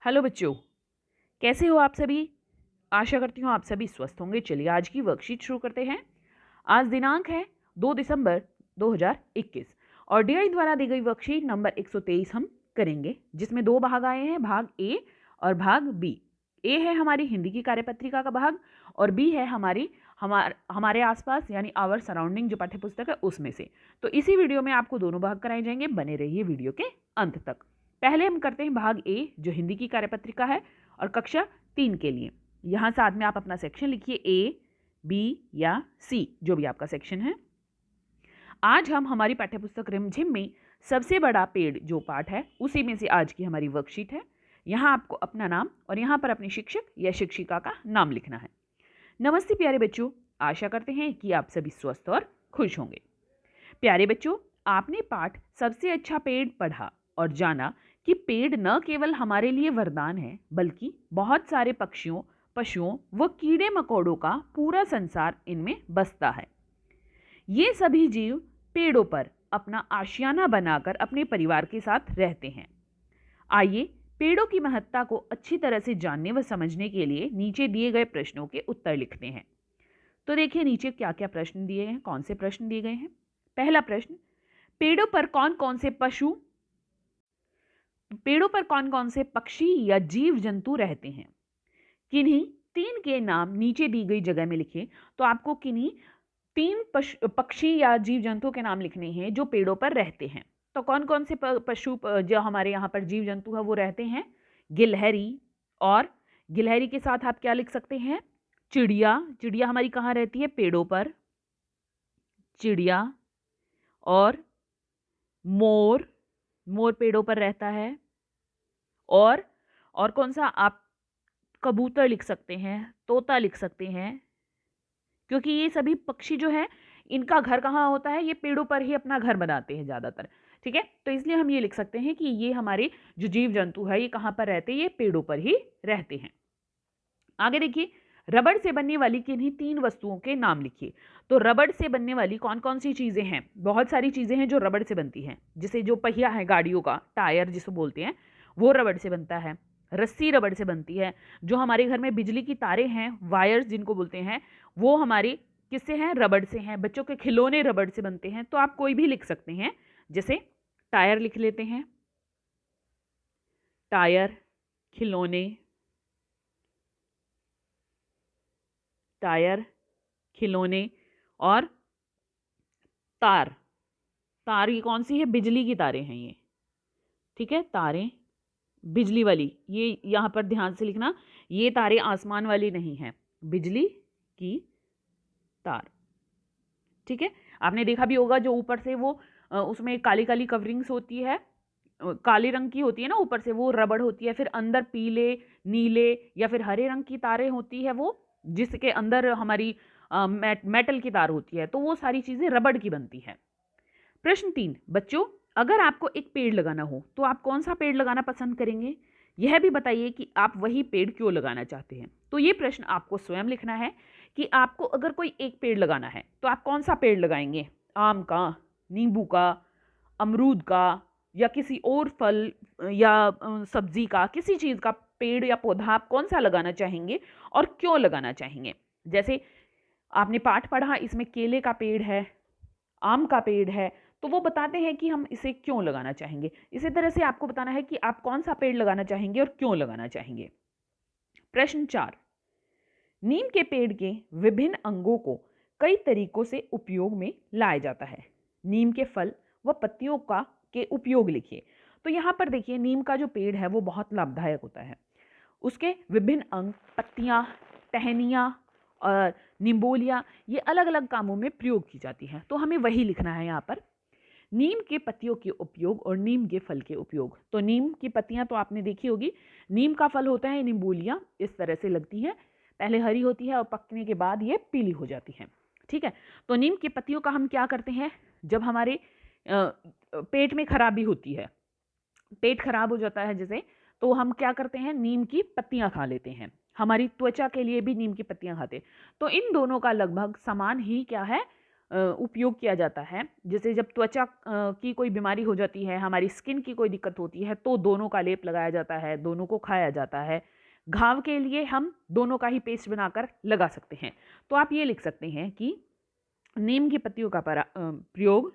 Hello बच्चों, कैसे हो आप सभी। आशा करती हूँ आप सभी स्वस्थ होंगे। चलिए आज की वर्कशीट शुरू करते हैं। आज दिनांक है 2 दिसंबर 2021 और डीआई द्वारा दी गई वर्कशीट नंबर 123 हम करेंगे, जिसमें दो भाग आए हैं, भाग ए और भाग बी। ए है हमारी हिंदी की कार्यपत्रिका का भाग और बी है हमारे आसपास यानी आवर सराउंडिंग जो पाठ्यपुस्तक है उसमें से। तो इसी वीडियो में आपको दोनों भाग कराए जाएंगे, बने रहिए वीडियो के अंत तक। पहले हम करते हैं भाग ए जो हिंदी की कार्यपत्रिका है और कक्षा 3 के लिए। यहाँ साथ में आप अपना सेक्शन लिखिए, ए बी या सी, जो भी आपका सेक्शन है। आज हम हमारी पाठ्यपुस्तक रिमझिम में सबसे बड़ा पेड़ जो पाठ है उसी में से आज की हमारी वर्कशीट है। यहाँ आपको अपना नाम और यहाँ पर अपने शिक्षक या शिक्षिका का नाम लिखना है। नमस्ते प्यारे बच्चों, आशा करते हैं कि आप सभी स्वस्थ और खुश होंगे। प्यारे बच्चों, आपने पाठ सबसे अच्छा पेड़ पढ़ा और जाना कि पेड़ न केवल हमारे लिए वरदान है, बल्कि बहुत सारे पक्षियों, पशुओं व कीड़े मकोड़ों का पूरा संसार इनमें बसता है। ये सभी जीव पेड़ों पर अपना आशियाना बनाकर अपने परिवार के साथ रहते हैं। आइए पेड़ों की महत्ता को अच्छी तरह से जानने व समझने के लिए नीचे दिए गए प्रश्नों के उत्तर लिखते हैं। तो देखिए नीचे क्या क्या प्रश्न दिए हैं, कौन से प्रश्न दिए गए हैं। पहला प्रश्न, पेड़ों पर कौन कौन से पक्षी या जीव जंतु रहते हैं। किन्हीं 3 के नाम नीचे दी गई जगह में लिखें। तो आपको किन्हीं 3 पक्षी या जीव जंतु के नाम लिखने हैं जो पेड़ों पर रहते हैं। तो कौन कौन से पशु जो हमारे यहाँ पर जीव जंतु है वो रहते हैं। गिलहरी, और गिलहरी के साथ आप क्या लिख सकते हैं, चिड़िया। चिड़िया हमारी कहाँ रहती है, पेड़ों पर, चिड़िया। और मोर, मोर पेड़ों पर रहता है। और कौन सा, आप कबूतर लिख सकते हैं, तोता लिख सकते हैं, क्योंकि ये सभी पक्षी जो है इनका घर कहाँ होता है, ये पेड़ों पर ही अपना घर बनाते हैं ज़्यादातर। ठीक है, तो इसलिए हम ये लिख सकते हैं कि ये हमारे जो जीव जंतु है ये कहाँ पर रहते हैं, ये पेड़ों पर ही रहते हैं। आगे देखिए, रबड़ से बनने वाली किन्हीं 3 वस्तुओं के नाम लिखिए। तो रबड़ से बनने वाली कौन कौन सी चीज़ें हैं, बहुत सारी चीज़ें हैं जो रबड़ से बनती हैं। जैसे जो पहिया है गाड़ियों का, टायर जिसको बोलते हैं, वो रबड़ से बनता है। रस्सी रबड़ से बनती है। जो हमारे घर में बिजली की तारें हैं, वायर्स जिनको बोलते हैं, वो हमारे किससे हैं, रबड़ से हैं। बच्चों के खिलौने रबड़ से बनते हैं। तो आप कोई भी लिख सकते हैं, जैसे टायर लिख लेते हैं, टायर, खिलौने, टायर, खिलौने। और तार, तार ये कौन सी है, बिजली की तारें हैं ये। ठीक है, तारें बिजली वाली, ये यहाँ पर ध्यान से लिखना, ये तारें आसमान वाली नहीं है, बिजली की तार। ठीक है, आपने देखा भी होगा जो ऊपर से वो उसमें काली काली कवरिंग्स होती है, काले रंग की होती है ना ऊपर से, वो रबड़ होती है। फिर अंदर पीले, नीले या फिर हरे रंग की तारें होती है, वो जिसके अंदर हमारी मेटल की तार होती है। तो वो सारी चीज़ें रबड़ की बनती है। प्रश्न 3, बच्चों अगर आपको एक पेड़ लगाना हो तो आप कौन सा पेड़ लगाना पसंद करेंगे। यह भी बताइए कि आप वही पेड़ क्यों लगाना चाहते हैं। तो ये प्रश्न आपको स्वयं लिखना है कि आपको अगर कोई एक पेड़ लगाना है तो आप कौन सा पेड़ लगाएंगे, आम का, नींबू का, अमरूद का, या किसी और फल या सब्जी का, किसी चीज़ का पेड़ या पौधा आप कौन सा लगाना चाहेंगे और क्यों लगाना चाहेंगे। जैसे आपने पाठ पढ़ा, इसमें केले का पेड़ है, आम का पेड़ है, तो वो बताते हैं कि हम इसे क्यों लगाना चाहेंगे। इसी तरह से आपको बताना है कि आप कौन सा पेड़ लगाना चाहेंगे और क्यों लगाना चाहेंगे। प्रश्न 4, नीम के पेड़ के विभिन्न अंगों को कई तरीकों से उपयोग में लाया जाता है। नीम के फल व पत्तियों का के उपयोग लिखिए। तो यहाँ पर देखिए, नीम का जो पेड़ है वो बहुत लाभदायक होता है। उसके विभिन्न अंग, पत्तियाँ, टहनियाँ और निम्बोलियाँ, ये अलग अलग कामों में प्रयोग की जाती हैं। तो हमें वही लिखना है यहाँ पर, नीम के पत्तियों के उपयोग और नीम के फल के उपयोग। तो नीम की पत्तियाँ तो आपने देखी होगी, नीम का फल होता है, निम्बोलियाँ इस तरह से लगती हैं, पहले हरी होती है और पकने के बाद ये पीली हो जाती हैं। ठीक है, तो नीम की पत्तियों का हम क्या करते हैं, जब हमारे पेट में खराबी होती है, पेट खराब हो जाता है जैसे, तो हम क्या करते हैं, नीम की पत्तियां खा लेते हैं। हमारी त्वचा के लिए भी नीम की पत्तियां खाते हैं। तो इन दोनों का लगभग समान ही क्या है, उपयोग किया जाता है। जैसे जब त्वचा की कोई बीमारी हो जाती है, हमारी स्किन की कोई दिक्कत होती है, तो दोनों का लेप लगाया जाता है, दोनों को खाया जाता है। घाव के लिए हम दोनों का ही पेस्ट बनाकर लगा सकते हैं। तो आप ये लिख सकते हैं कि नीम की पत्तियों का प्रयोग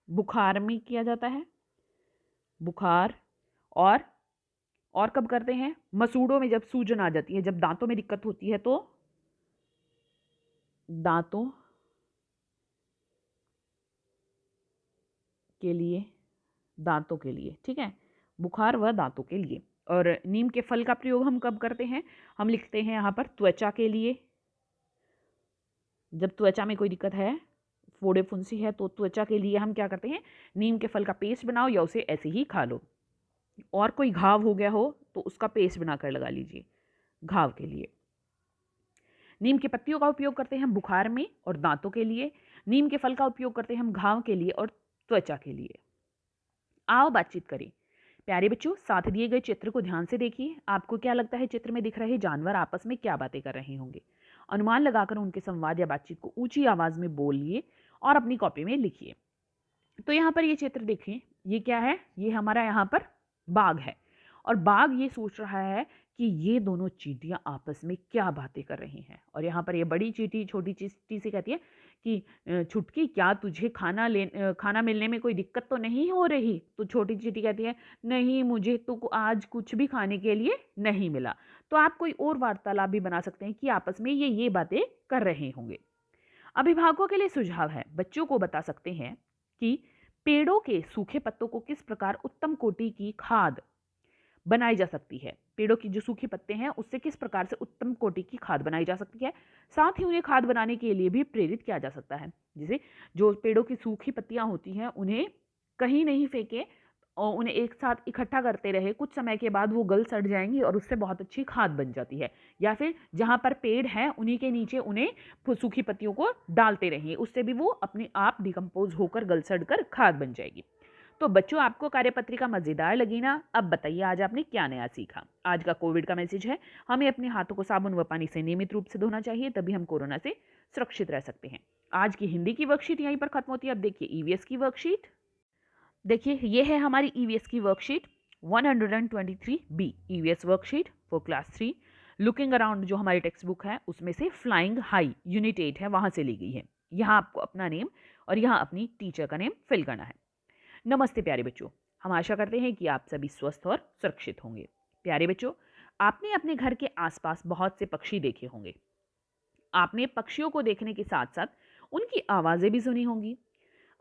बुखार में किया जाता है, बुखार, और कब करते हैं? मसूड़ों में जब सूजन आ जाती है, जब दांतों में दिक्कत होती है, तो दांतों के लिए, दांतों के लिए, ठीक है, बुखार व दांतों के लिए। और नीम के फल का प्रयोग हम कब करते हैं? हम लिखते हैं यहाँ पर त्वचा के लिए। जब त्वचा में कोई दिक्कत है, फोड़े फुंसी है, तो त्वचा के लिए हम क्या करते हैं? नीम के फल का पेस्ट बनाओ या उसे ऐसे ही खा लो। और कोई घाव हो गया हो तो उसका पेस्ट बनाकर लगा लीजिए घाव के लिए। नीम की पत्तियों का उपयोग करते हैं हम बुखार में और दांतों के लिए। नीम के फल का उपयोग करते हैं हम घाव के लिए और त्वचा के लिए। आओ बातचीत करें। प्यारे बच्चों, साथ दिए गए चित्र को ध्यान से देखिए। आपको क्या लगता है चित्र में दिख रहे जानवर आपस में क्या बातें कर रहे होंगे? अनुमान लगाकर उनके संवाद या बातचीत को ऊंची आवाज में बोलिए और अपनी कॉपी में लिखिए। तो यहाँ पर ये चित्र देखिए, ये क्या है? ये हमारा यहाँ पर बाघ है, और बाघ ये सोच रहा है कि ये दोनों चींटियां आपस में क्या बातें कर रही हैं। और यहाँ पर ये बड़ी चींटी छोटी चींटी से कहती है कि छुटकी, क्या तुझे खाना मिलने में कोई दिक्कत तो नहीं हो रही? तो छोटी चींटी कहती है, नहीं, मुझे तो आज कुछ भी खाने के लिए नहीं मिला। तो आप कोई और वार्तालाप भी बना सकते हैं कि आपस में ये बातें कर रहे होंगे। अभिभावकों के लिए सुझाव है, बच्चों को बता सकते हैं कि पेड़ों के सूखे पत्तों को किस प्रकार उत्तम कोटि की खाद बनाई जा सकती है। पेड़ों की जो सूखे पत्ते हैं उससे किस प्रकार से उत्तम कोटि की खाद बनाई जा सकती है। साथ ही उन्हें खाद बनाने के लिए भी प्रेरित किया जा सकता है। जैसे जो पेड़ों की सूखी पत्तियां होती हैं उन्हें कहीं नहीं फेंके और उन्हें एक साथ इकट्ठा करते रहे, कुछ समय के बाद वो गल सड़ जाएंगी और उससे बहुत अच्छी खाद बन जाती है। या फिर जहां पर पेड़ है उन्हीं के नीचे उन्हें सूखी पत्तियों को डालते रहिए, उससे भी वो अपने आप डिकम्पोज होकर गल सड़ कर खाद बन जाएगी। तो बच्चों, आपको कार्यपत्रिका मजेदार लगी ना? अब बताइए आज आपने क्या नया सीखा। आज का कोविड का मैसेज है, हमें अपने हाथों को साबुन व पानी से नियमित रूप से धोना चाहिए, तभी हम कोरोना से सुरक्षित रह सकते हैं। आज की हिंदी की वर्कशीट यहीं पर खत्म होती है। अब देखिए ईवीएस की वर्कशीट। देखिए ये है हमारी ईवीएस की worksheet 123B, EVS worksheet for class 3। Looking around जो हमारी टेक्स्ट बुक है उसमें से फ्लाइंग हाई यूनिट 8 है, वहां से ली गई है। यहाँ आपको अपना नेम और यहाँ अपनी टीचर का नेम फिल करना है। नमस्ते प्यारे बच्चों, हम आशा करते हैं कि आप सभी स्वस्थ और सुरक्षित होंगे। प्यारे बच्चों, आपने अपने घर के आसपास बहुत से पक्षी देखे होंगे। आपने पक्षियों को देखने के साथ साथ उनकी आवाजें भी सुनी होंगी।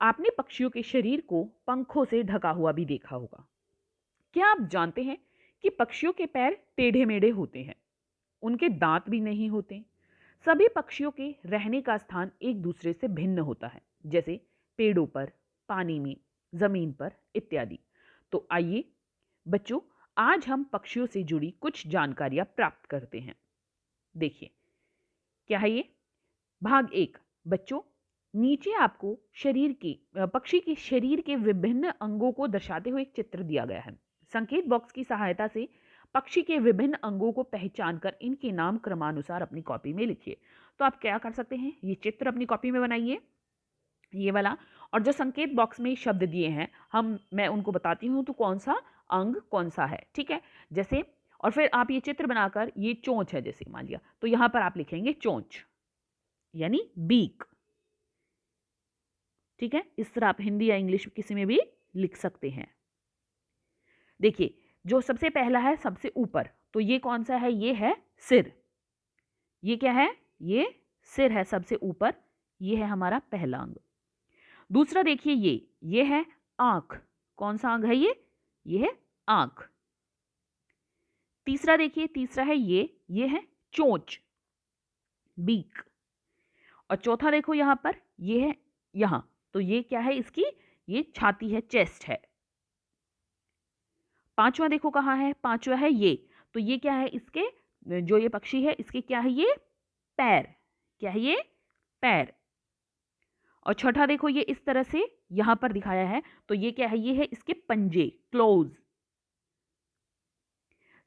आपने पक्षियों के शरीर को पंखों से ढका हुआ भी देखा होगा। क्या आप जानते हैं कि पक्षियों के पैर टेढ़े मेढ़े होते हैं, उनके दांत भी नहीं होते। सभी पक्षियों के रहने का स्थान एक दूसरे से भिन्न होता है, जैसे पेड़ों पर, पानी में, जमीन पर इत्यादि। तो आइए बच्चों, आज हम पक्षियों से जुड़ी कुछ जानकारियां प्राप्त करते हैं। देखिए क्या है ये। भाग 1। बच्चों, नीचे आपको पक्षी के शरीर के विभिन्न अंगों को दर्शाते हुए एक चित्र दिया गया है। संकेत बॉक्स की सहायता से पक्षी के विभिन्न अंगों को पहचान कर इनके नाम क्रमानुसार अपनी कॉपी में लिखिए। तो आप क्या कर सकते हैं, ये चित्र अपनी कॉपी में बनाइए, ये वाला, और जो संकेत बॉक्स में शब्द दिए हैं मैं उनको बताती हूँ तो कौन सा अंग कौन सा है, ठीक है। जैसे, और फिर आप ये चित्र बनाकर, ये चोंच है जैसे मान लिया, तो यहां पर आप लिखेंगे चोंच यानी बीक, ठीक है। इस तरह आप हिंदी या इंग्लिश किसी में भी लिख सकते हैं। देखिए जो सबसे पहला है सबसे ऊपर, तो ये कौन सा है? ये है सिर। ये क्या है? ये सिर है सबसे ऊपर, ये है हमारा पहला अंग। दूसरा देखिए ये है आंख। कौन सा अंग है ये? ये है आंख। तीसरा देखिए, तीसरा है ये है चोंच, बीक। और चौथा देखो यहां पर, ये है यहां, तो ये क्या है इसकी? ये छाती है, चेस्ट है। पांचवा देखो कहां है? पांचवा है ये, तो ये क्या है इसके? जो ये पक्षी है इसके क्या है? ये पैर। क्या है ये? पैर। और छठा देखो, ये इस तरह से यहां पर दिखाया है, तो ये क्या है? ये है इसके पंजे, क्लोज।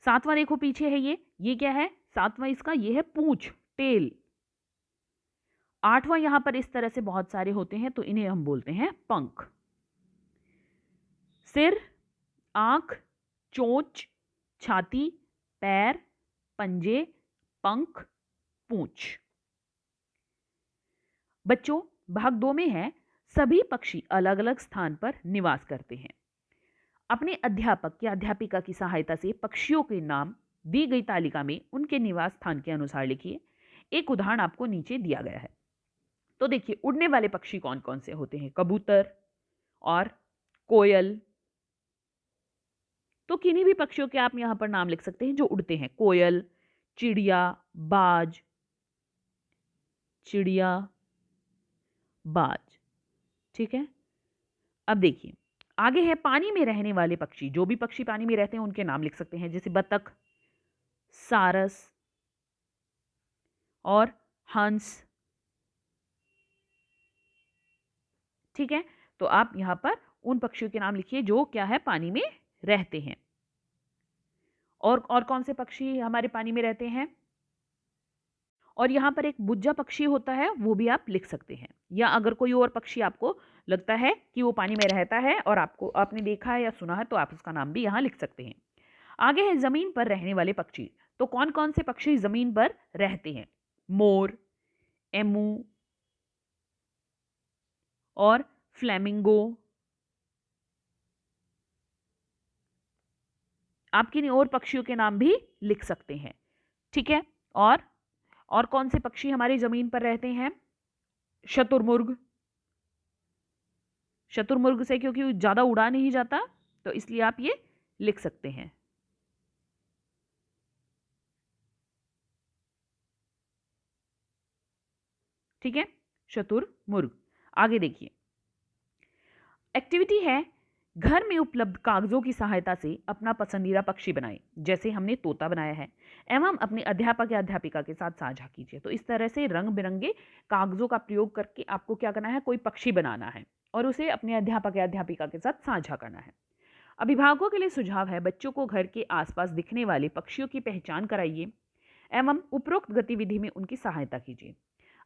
सातवां देखो पीछे है ये क्या है? सातवां इसका ये है पूंछ, टेल। 8वां यहां पर इस तरह से बहुत सारे होते हैं तो इन्हें हम बोलते हैं पंख। सिर, आंख, चोंच, छाती, पैर, पंजे, पंख, पूंछ। बच्चों, भाग 2 में है सभी पक्षी अलग अलग स्थान पर निवास करते हैं। अपने अध्यापक या अध्यापिका की सहायता से पक्षियों के नाम दी गई तालिका में उनके निवास स्थान के अनुसार लिखिए। एक उदाहरण आपको नीचे दिया गया है। तो देखिए, उड़ने वाले पक्षी कौन कौन से होते हैं? कबूतर और कोयल। तो किन्हीं भी पक्षियों के आप यहां पर नाम लिख सकते हैं जो उड़ते हैं। कोयल, चिड़िया, बाज, चिड़िया, बाज। ठीक है। अब देखिए, आगे है पानी में रहने वाले पक्षी। जो भी पक्षी पानी में रहते हैं उनके नाम लिख सकते हैं, जैसे बतख, सारस और हंस। ठीक है, तो आप यहां पर उन पक्षियों के नाम लिखिए जो क्या है, पानी में रहते हैं। और कौन से पक्षी हमारे पानी में रहते हैं? और यहां पर एक बुज्जा पक्षी होता है, वो भी आप लिख सकते हैं। या अगर कोई और पक्षी आपको लगता है कि वो पानी में रहता है और आपने देखा है या सुना है, तो आप उसका नाम भी यहां लिख सकते हैं। आगे है जमीन पर रहने वाले पक्षी। तो कौन कौन से पक्षी जमीन पर रहते हैं? मोर, एमू और फ्लेमिंगो। आप किन्हीं और पक्षियों के नाम भी लिख सकते हैं। ठीक है। और कौन से पक्षी हमारी जमीन पर रहते हैं? शतुरमुर्ग। शतुरमुर्ग से क्योंकि ज्यादा उड़ा नहीं जाता, तो इसलिए आप ये लिख सकते हैं। ठीक है, शतुरमुर्ग। आगे देखिए, एक्टिविटी है घर में उपलब्ध कागजों की सहायता से अपना पसंदीदा पक्षी बनाएं। जैसे हमने तोता बनाया है, एवं अपने अध्यापक या अध्यापिका के साथ साझा कीजिए। तो इस तरह से रंग बिरंगे कागजों का प्रयोग करके आपको क्या करना है, कोई पक्षी बनाना है और उसे अपने अध्यापक या अध्यापिका के साथ साझा करना है। अभिभावकों के लिए सुझाव है, बच्चों को घर के आसपास दिखने वाले पक्षियों की पहचान कराइए एवं उपरोक्त गतिविधि में उनकी सहायता कीजिए।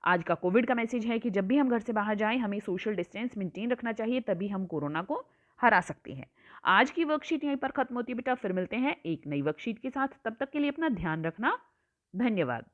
आज का कोविड का मैसेज है कि जब भी हम घर से बाहर जाएं, हमें सोशल डिस्टेंस मेंटेन रखना चाहिए, तभी हम कोरोना को हरा सकते हैं। आज की वर्कशीट यहीं पर खत्म होती है बेटा, फिर मिलते हैं एक नई वर्कशीट के साथ। तब तक के लिए अपना ध्यान रखना। धन्यवाद।